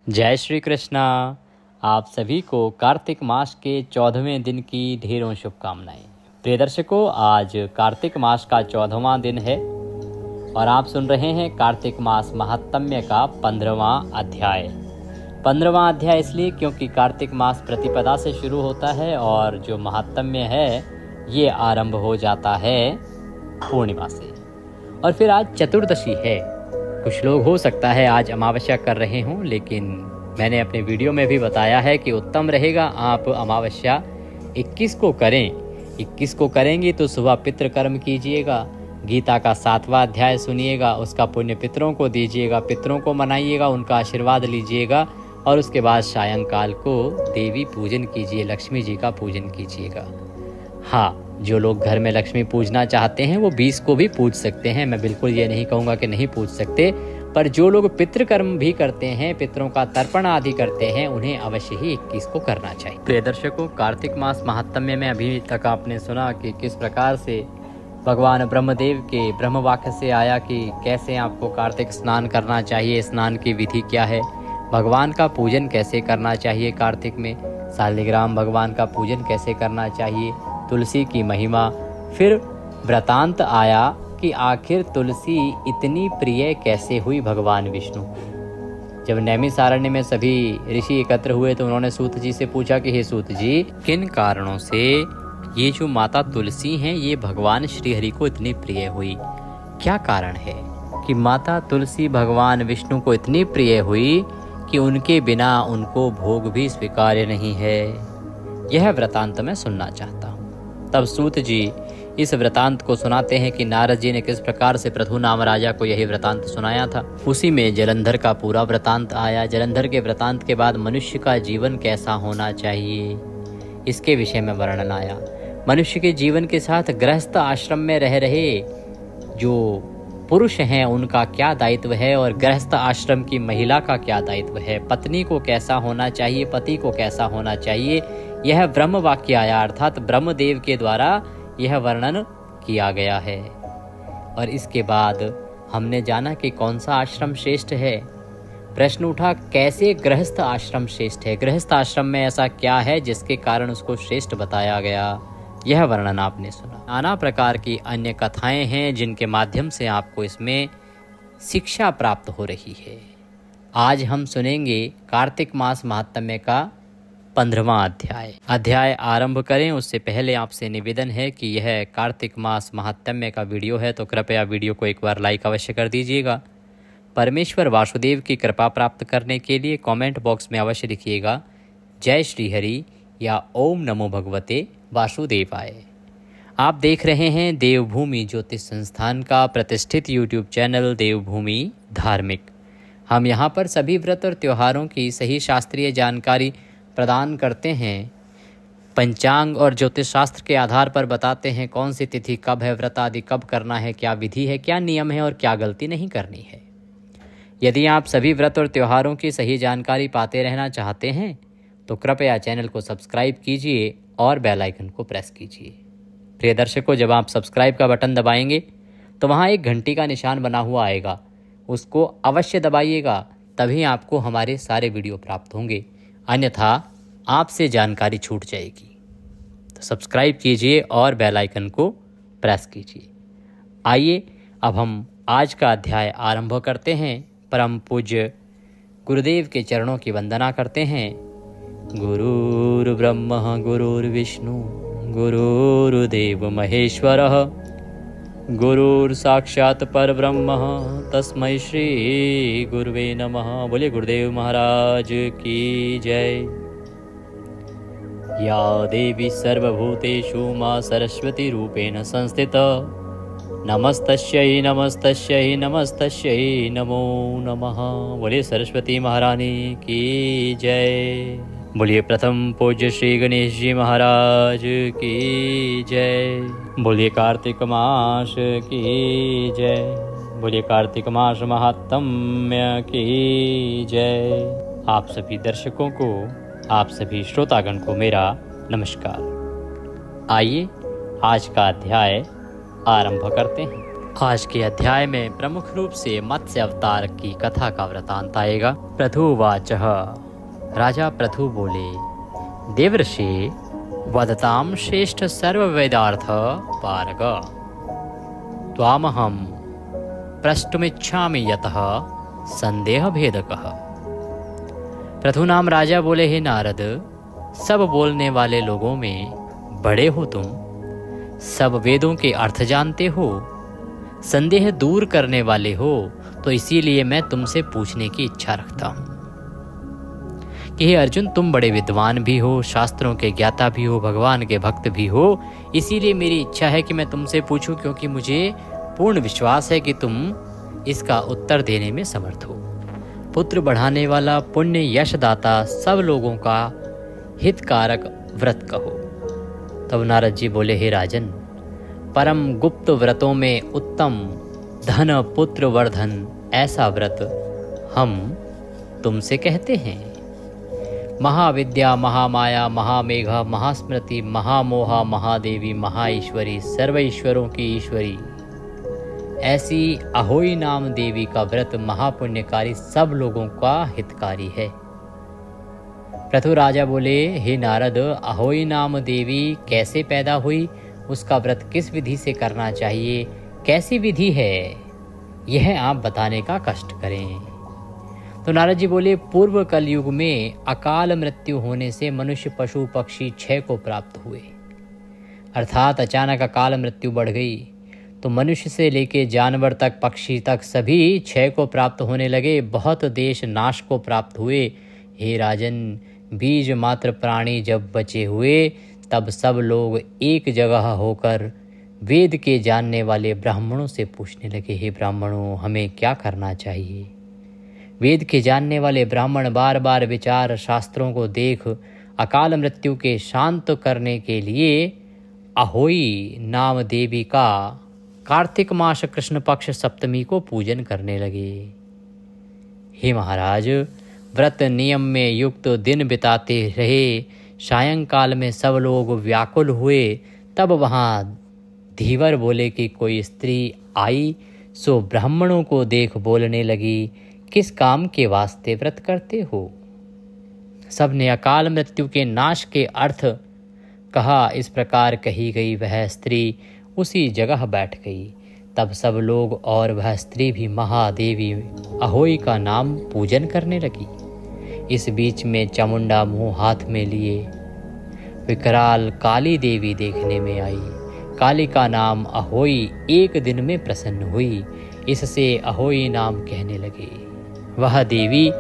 जय श्री कृष्णा। आप सभी को कार्तिक मास के 14वें दिन की ढेरों शुभकामनाएं। प्रिय दर्शकों, आज कार्तिक मास का 14वां दिन है और आप सुन रहे हैं कार्तिक मास महात्म्य का 15वां अध्याय। 15वां अध्याय इसलिए क्योंकि कार्तिक मास प्रतिपदा से शुरू होता है और जो महात्म्य है ये आरंभ हो जाता है पूर्णिमा से। और फिर आज चतुर्दशी है। कुछ लोग हो सकता है आज अमावस्या कर रहे हों, लेकिन मैंने अपने वीडियो में भी बताया है कि उत्तम रहेगा आप अमावस्या 21 को करें। 21 को करेंगे तो सुबह पितृकर्म कीजिएगा, गीता का 7वां अध्याय सुनिएगा, उसका पुण्य पितरों को दीजिएगा, पितरों को मनाइएगा, उनका आशीर्वाद लीजिएगा और उसके बाद सायंकाल को देवी पूजन कीजिए, लक्ष्मी जी का पूजन कीजिएगा। हाँ, जो लोग घर में लक्ष्मी पूजना चाहते हैं वो 20 को भी पूज सकते हैं। मैं बिल्कुल ये नहीं कहूँगा कि नहीं पूज सकते, पर जो लोग पितृकर्म भी करते हैं, पितरों का तर्पण आदि करते हैं, उन्हें अवश्य ही 21 को करना चाहिए। प्रिय दर्शकों, कार्तिक मास महात्म्य में अभी तक आपने सुना कि किस प्रकार से भगवान ब्रह्मदेव के ब्रह्मवाक्य से आया कि कैसे आपको कार्तिक स्नान करना चाहिए, स्नान की विधि क्या है, भगवान का पूजन कैसे करना चाहिए कार्तिक में, शालिग्राम भगवान का पूजन कैसे करना चाहिए, तुलसी की महिमा। फिर वृतांत आया कि आखिर तुलसी इतनी प्रिय कैसे हुई भगवान विष्णु। जब नैमिषारण्य में सभी ऋषि एकत्र हुए तो उन्होंने सूत जी से पूछा कि हे सूत जी, किन कारणों से ये जो माता तुलसी हैं ये भगवान श्री हरि को इतनी प्रिय हुई। क्या कारण है कि माता तुलसी भगवान विष्णु को इतनी प्रिय हुई कि उनके बिना उनको भोग भी स्वीकार्य नहीं है। यह वृतांत मैं सुनना चाहता हूँ। तब सूत जी इस वृतांत को सुनाते हैं कि नारद जी ने किस प्रकार से पृथु नाम राजा को यही वृतांत सुनाया था। उसी में जलंधर का पूरा वृतांत आया। जलंधर के वृतांत के बाद मनुष्य का जीवन कैसा होना चाहिए इसके विषय में वर्णन आया। मनुष्य के जीवन के साथ गृहस्थ आश्रम में रह रहे जो पुरुष हैं उनका क्या दायित्व है और गृहस्थ आश्रम की महिला का क्या दायित्व है, पत्नी को कैसा होना चाहिए, पति को कैसा होना चाहिए, यह ब्रह्म वाक्य आया, अर्थात ब्रह्मदेव के द्वारा यह वर्णन किया गया है। और इसके बाद हमने जाना कि कौन सा आश्रम श्रेष्ठ है। प्रश्न उठा कैसे गृहस्थ आश्रम श्रेष्ठ है, गृहस्थ आश्रम में ऐसा क्या है जिसके कारण उसको श्रेष्ठ बताया गया, यह वर्णन आपने सुना। नाना प्रकार की अन्य कथाएं हैं जिनके माध्यम से आपको इसमें शिक्षा प्राप्त हो रही है। आज हम सुनेंगे कार्तिक मास महात्म्य का 15वां अध्याय आरंभ करें उससे पहले आपसे निवेदन है कि यह कार्तिक मास महात्म्य का वीडियो है तो कृपया वीडियो को एक बार लाइक अवश्य कर दीजिएगा। परमेश्वर वासुदेव की कृपा प्राप्त करने के लिए कमेंट बॉक्स में अवश्य लिखिएगा जय श्री हरि या ओम नमो भगवते वासुदेवाय। आप देख रहे हैं देवभूमि ज्योतिष संस्थान का प्रतिष्ठित यूट्यूब चैनल देवभूमि धार्मिक। हम यहाँ पर सभी व्रत और त्योहारों की सही शास्त्रीय जानकारी प्रदान करते हैं। पंचांग और ज्योतिष शास्त्र के आधार पर बताते हैं कौन सी तिथि कब है, व्रत आदि कब करना है, क्या विधि है, क्या नियम है और क्या गलती नहीं करनी है। यदि आप सभी व्रत और त्योहारों की सही जानकारी पाते रहना चाहते हैं तो कृपया चैनल को सब्सक्राइब कीजिए और बेल आइकन को प्रेस कीजिए। प्रिय दर्शकों, जब आप सब्सक्राइब का बटन दबाएंगे तो वहाँ एक घंटी का निशान बना हुआ आएगा, उसको अवश्य दबाइएगा, तभी आपको हमारे सारे वीडियो प्राप्त होंगे, अन्यथा आपसे जानकारी छूट जाएगी। तो सब्सक्राइब कीजिए और बेल आइकन को प्रेस कीजिए। आइए अब हम आज का अध्याय आरंभ करते हैं। परम पूज्य गुरुदेव के चरणों की वंदना करते हैं। गुरुर्ब्रह्मा गुरुर्विष्णु गुरुर्देव महेश्वरः गुरुर्साक्षात् परब्रह्म तस्मै श्री गुरुवे नमः। बोले गुरुदेव महाराज की जय। या देवी सर्वभूतेषु मां सरस्वती रूपेण संस्थिता नमस्तस्यै नमस्तस्यै नमस्तस्यै नमो नमः। बोले सरस्वती महारानी की जय। बोलिए प्रथम पूज्य श्री गणेश जी महाराज की जय। बोलिए कार्तिक मास की जय। बोलिए कार्तिक मास महात्म्य की जय। आप सभी दर्शकों को, आप सभी श्रोतागण को मेरा नमस्कार। आइए आज का अध्याय आरंभ करते हैं। आज के अध्याय में प्रमुख रूप से मत्स्य अवतार की कथा का वृतांत आएगा। पृथुवाचः, राजा पृथु बोले, देवर्षि वदतां श्रेष्ठ सर्ववेदार्थ पारग, त्वामहं प्रष्टुमिच्छामि यतः संदेह भेदकः। पृथु नाम राजा बोले, हे नारद, सब बोलने वाले लोगों में बड़े हो तुम, सब वेदों के अर्थ जानते हो, संदेह दूर करने वाले हो, तो इसीलिए मैं तुमसे पूछने की इच्छा रखता हूँ कि हे अर्जुन, तुम बड़े विद्वान भी हो, शास्त्रों के ज्ञाता भी हो, भगवान के भक्त भी हो, इसीलिए मेरी इच्छा है कि मैं तुमसे पूछूं, क्योंकि मुझे पूर्ण विश्वास है कि तुम इसका उत्तर देने में समर्थ हो। पुत्र बढ़ाने वाला, पुण्य यशदाता, सब लोगों का हितकारक व्रत कहो। तब नारद जी बोले, हे राजन, परम गुप्त व्रतों में उत्तम धन पुत्र वर्धन ऐसा व्रत हम तुमसे कहते हैं। महाविद्या, महामाया, महामेघा, महास्मृति, महामोहा, महादेवी, महाईश्वरी, सर्व ईश्वरों की ईश्वरी, ऐसी अहोई नाम देवी का व्रत महापुण्यकारी, सब लोगों का हितकारी है। पृथु राजा बोले, हे नारद, अहोई नाम देवी कैसे पैदा हुई, उसका व्रत किस विधि से करना चाहिए, कैसी विधि है, यह आप बताने का कष्ट करें। तो नारद जी बोले, पूर्व कलयुग में अकाल मृत्यु होने से मनुष्य, पशु, पक्षी क्षय को प्राप्त हुए, अर्थात अचानक अकाल मृत्यु बढ़ गई, तो मनुष्य से लेके जानवर तक, पक्षी तक सभी क्षय को प्राप्त होने लगे, बहुत देश नाश को प्राप्त हुए। हे राजन, बीज मात्र प्राणी जब बचे हुए, तब सब लोग एक जगह होकर वेद के जानने वाले ब्राह्मणों से पूछने लगे, हे ब्राह्मणों, हमें क्या करना चाहिए। वेद के जानने वाले ब्राह्मण बार बार विचार शास्त्रों को देख अकाल मृत्यु के शांत करने के लिए अहोई नाम देवी का कार्तिक मास कृष्ण पक्ष सप्तमी को पूजन करने लगे। हे महाराज, व्रत नियम में युक्त दिन बिताते रहे, सायंकाल में सब लोग व्याकुल हुए, तब वहाँ धीवर बोले कि कोई स्त्री आई, सो ब्राह्मणों को देख बोलने लगी, किस काम के वास्ते व्रत करते हो। सबने अकाल मृत्यु के नाश के अर्थ कहा। इस प्रकार कही गई वह स्त्री उसी जगह बैठ गई। तब सब लोग और वह स्त्री भी महादेवी अहोई का नाम पूजन करने लगी। इस बीच में चामुंडा मुंह हाथ में लिए विकराल काली देवी देखने में आई। काली का नाम अहोई एक दिन में प्रसन्न हुई, इससे अहोई नाम कहने लगे। वह देवी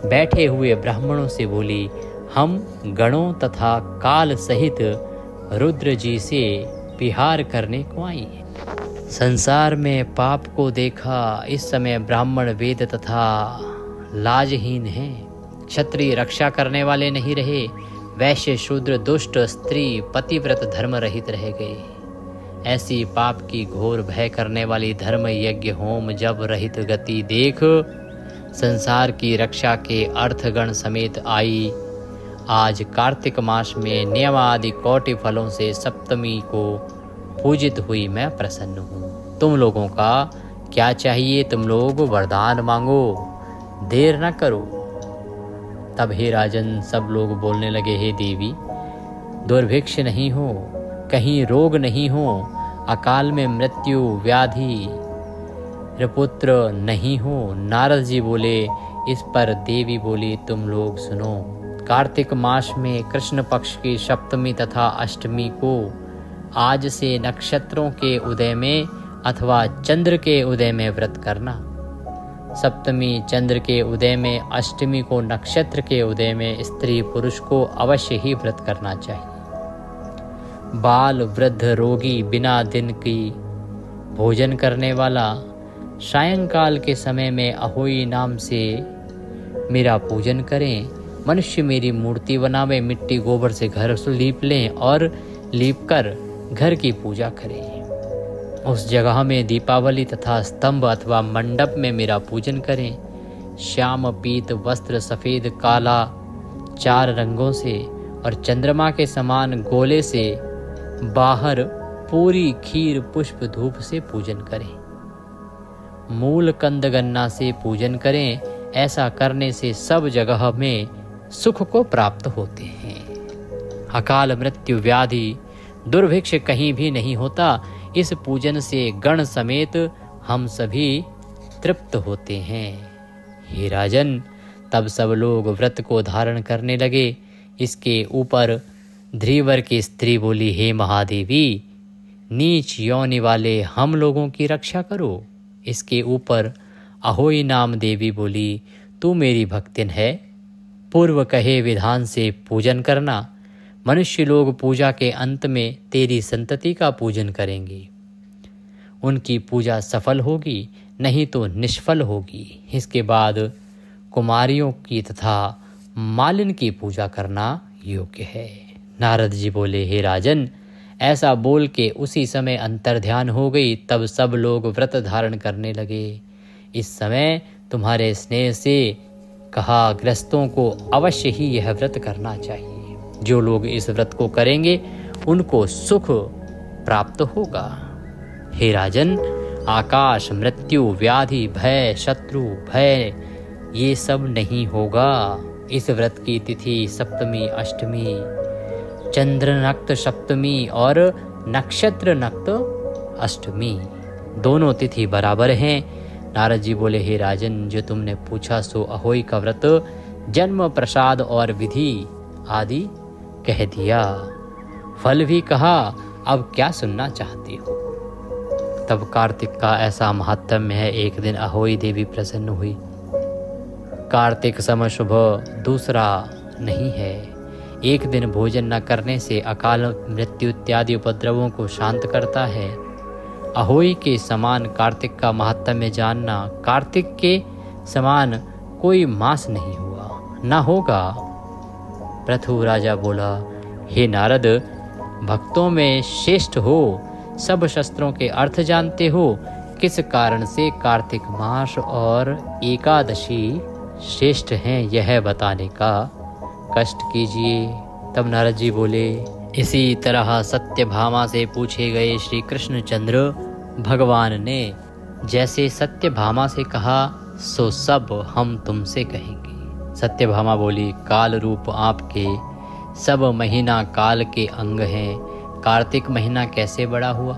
बैठे हुए ब्राह्मणों से बोली, हम गणों तथा काल सहित रुद्र जी से विहार करने को आई हैं। संसार में पाप को देखा, इस समय ब्राह्मण वेद तथा लाजहीन हैं। क्षत्रिय रक्षा करने वाले नहीं रहे, वैश्य शूद्र दुष्ट स्त्री पतिव्रत धर्म रहित रह गए। ऐसी पाप की घोर भय करने वाली धर्म यज्ञ होम जब रहित गति देख संसार की रक्षा के अर्थगण समेत आई। आज कार्तिक मास में नियम आदि कोटि फलों से सप्तमी को पूजित हुई मैं प्रसन्न हूँ। तुम लोगों का क्या चाहिए, तुम लोग वरदान मांगो, देर न करो। तब हे राजन सब लोग बोलने लगे, हे देवी, दुर्भिक्ष नहीं हो, कहीं रोग नहीं हो, अकाल में मृत्यु व्याधि पुत्र नहीं हो। नारद जी बोले। इस पर देवी बोली, तुम लोग सुनो। कार्तिक मास में कृष्ण पक्ष की सप्तमी तथा अष्टमी को आज से नक्षत्रों के उदय में अथवा चंद्र के उदय में व्रत करना। सप्तमी चंद्र के उदय में, अष्टमी को नक्षत्र के उदय में स्त्री पुरुष को अवश्य ही व्रत करना चाहिए। बाल वृद्ध रोगी बिना दिन की भोजन करने वाला सायंकाल के समय में अहोई नाम से मेरा पूजन करें। मनुष्य मेरी मूर्ति बनावे, मिट्टी गोबर से घर लीप लें और लीप कर घर की पूजा करें। उस जगह में दीपावली तथा स्तंभ अथवा मंडप में मेरा पूजन करें। श्याम पीत वस्त्र सफ़ेद काला 4 रंगों से और चंद्रमा के समान गोले से बाहर पूरी खीर पुष्प धूप से पूजन करें। मूल कंद गन्ना से पूजन करें। ऐसा करने से सब जगह में सुख को प्राप्त होते हैं। अकाल मृत्यु व्याधि दुर्भिक्ष कहीं भी नहीं होता। इस पूजन से गण समेत हम सभी तृप्त होते हैं। हे राजन, तब सब लोग व्रत को धारण करने लगे। इसके ऊपर ध्रीवर की स्त्री बोली, हे महादेवी, नीच योनि वाले हम लोगों की रक्षा करो। इसके ऊपर अहोई नाम देवी बोली, तू मेरी भक्तिन है, पूर्व कहे विधान से पूजन करना। मनुष्य लोग पूजा के अंत में तेरी संतति का पूजन करेंगे। उनकी पूजा सफल होगी, नहीं तो निष्फल होगी। इसके बाद कुमारियों की तथा मालिन की पूजा करना योग्य है। नारद जी बोले, हे राजन, ऐसा बोल के उसी समय अंतर्ध्यान हो गई। तब सब लोग व्रत धारण करने लगे। इस समय तुम्हारे स्नेह से कहा, ग्रस्तों को अवश्य ही यह व्रत करना चाहिए। जो लोग इस व्रत को करेंगे उनको सुख प्राप्त होगा। हे राजन, आकाश, मृत्यु, व्याधि, भय, शत्रु भय, ये सब नहीं होगा। इस व्रत की तिथि सप्तमी, अष्टमी, चंद्र नक्त सप्तमी और नक्षत्र नक्त अष्टमी, दोनों तिथि बराबर हैं। नारद जी बोले, हे राजन, जो तुमने पूछा सो अहोई का व्रत, जन्म, प्रसाद और विधि आदि कह दिया। फल भी कहा। अब क्या सुनना चाहती हो? तब कार्तिक का ऐसा महात्म्य है। एक दिन अहोई देवी प्रसन्न हुई। कार्तिक समय शुभ दूसरा नहीं है। एक दिन भोजन न करने से अकाल मृत्यु इत्यादि उपद्रवों को शांत करता है। अहोई के समान कार्तिक का महात्म्य जानना। कार्तिक के समान कोई मास नहीं हुआ, न होगा। पृथु राजा बोला, हे नारद, भक्तों में श्रेष्ठ हो, सब शास्त्रों के अर्थ जानते हो, किस कारण से कार्तिक मास और एकादशी श्रेष्ठ हैं, यह बताने का कष्ट कीजिए। तब नारद जी बोले, इसी तरह सत्यभामा से पूछे गए श्री कृष्णचंद्र भगवान ने जैसे सत्यभामा से कहा, सो सब हम तुमसे कहेंगे। सत्यभामा बोली, काल रूप आपके सब महीना काल के अंग हैं। कार्तिक महीना कैसे बड़ा हुआ?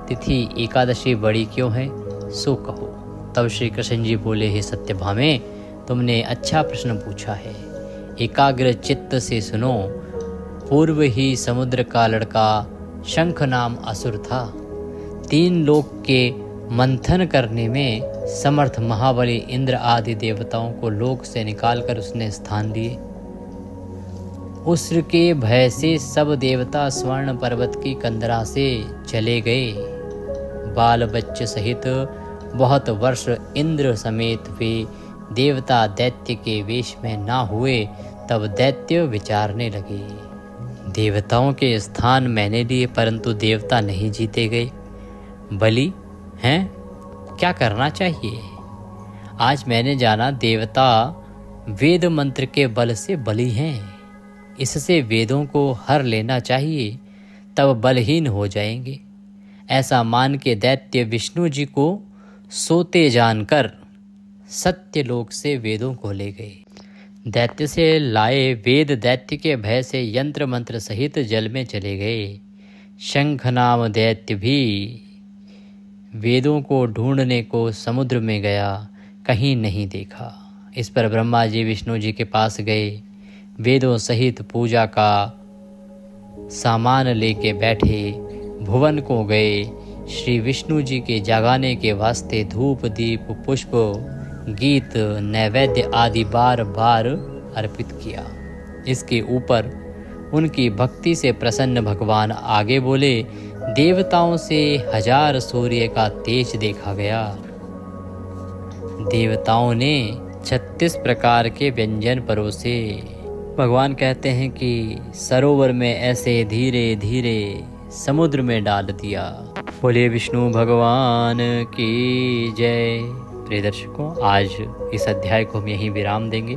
तिथि एकादशी बड़ी क्यों है? सो कहो। तब श्री कृष्ण जी बोले, हे सत्यभामे, तुमने अच्छा प्रश्न पूछा है। एकाग्र चित्त से सुनो। पूर्व ही समुद्र का लड़का शंख नाम असुर था। 3 लोक के मंथन करने में समर्थ महाबली इंद्र आदि देवताओं को लोक से निकालकर उसने स्थान लिए। उसके भय से सब देवता स्वर्ण पर्वत की कंदरा से चले गए। बाल बच्चे सहित बहुत वर्ष इंद्र समेत वे देवता दैत्य के वेश में ना हुए। तब दैत्य विचारने लगे, देवताओं के स्थान मैंने लिए परंतु देवता नहीं जीते गए। बलि हैं, क्या करना चाहिए? आज मैंने जाना देवता वेद मंत्र के बल से बली हैं। इससे वेदों को हर लेना चाहिए, तब बलहीन हो जाएंगे। ऐसा मान के दैत्य विष्णु जी को सोते जानकर सत्यलोक से वेदों को ले गए। दैत्य से लाए वेद दैत्य के भय से यंत्र मंत्र सहित जल में चले गए। शंख नाम दैत्य भी वेदों को ढूंढने को समुद्र में गया, कहीं नहीं देखा। इस पर ब्रह्मा जी विष्णु जी के पास गए। वेदों सहित पूजा का सामान लेके बैठे, भुवन को गए। श्री विष्णु जी के जगाने के वास्ते धूप, दीप, पुष्प, गीत, नैवेद्य आदि बार बार अर्पित किया। इसके ऊपर उनकी भक्ति से प्रसन्न भगवान आगे बोले, देवताओं से 1000 सूर्य का तेज देखा गया। देवताओं ने 36 प्रकार के व्यंजन परोसे। भगवान कहते हैं कि सरोवर में ऐसे धीरे धीरे समुद्र में डाल दिया। बोले विष्णु भगवान की जय। प्रिय दर्शकों, आज इस अध्याय को हम यहीं विराम देंगे।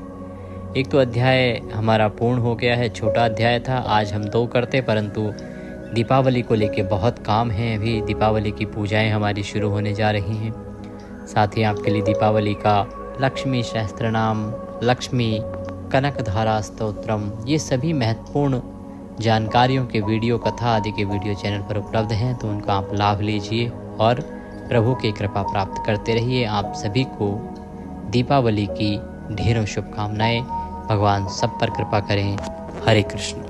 एक तो अध्याय हमारा पूर्ण हो गया है, छोटा अध्याय था। आज हम 2 करते, परंतु दीपावली को लेके बहुत काम है। अभी दीपावली की पूजाएं हमारी शुरू होने जा रही हैं, साथ ही आपके लिए दीपावली का लक्ष्मी सहस्त्रनाम, लक्ष्मी कनकधारा स्तोत्रम, ये सभी महत्वपूर्ण जानकारियों के वीडियो, कथा आदि के वीडियो चैनल पर उपलब्ध हैं, तो उनका आप लाभ लीजिए और प्रभु की कृपा प्राप्त करते रहिए। आप सभी को दीपावली की ढेरों शुभकामनाएं। भगवान सब पर कृपा करें। हरे कृष्ण।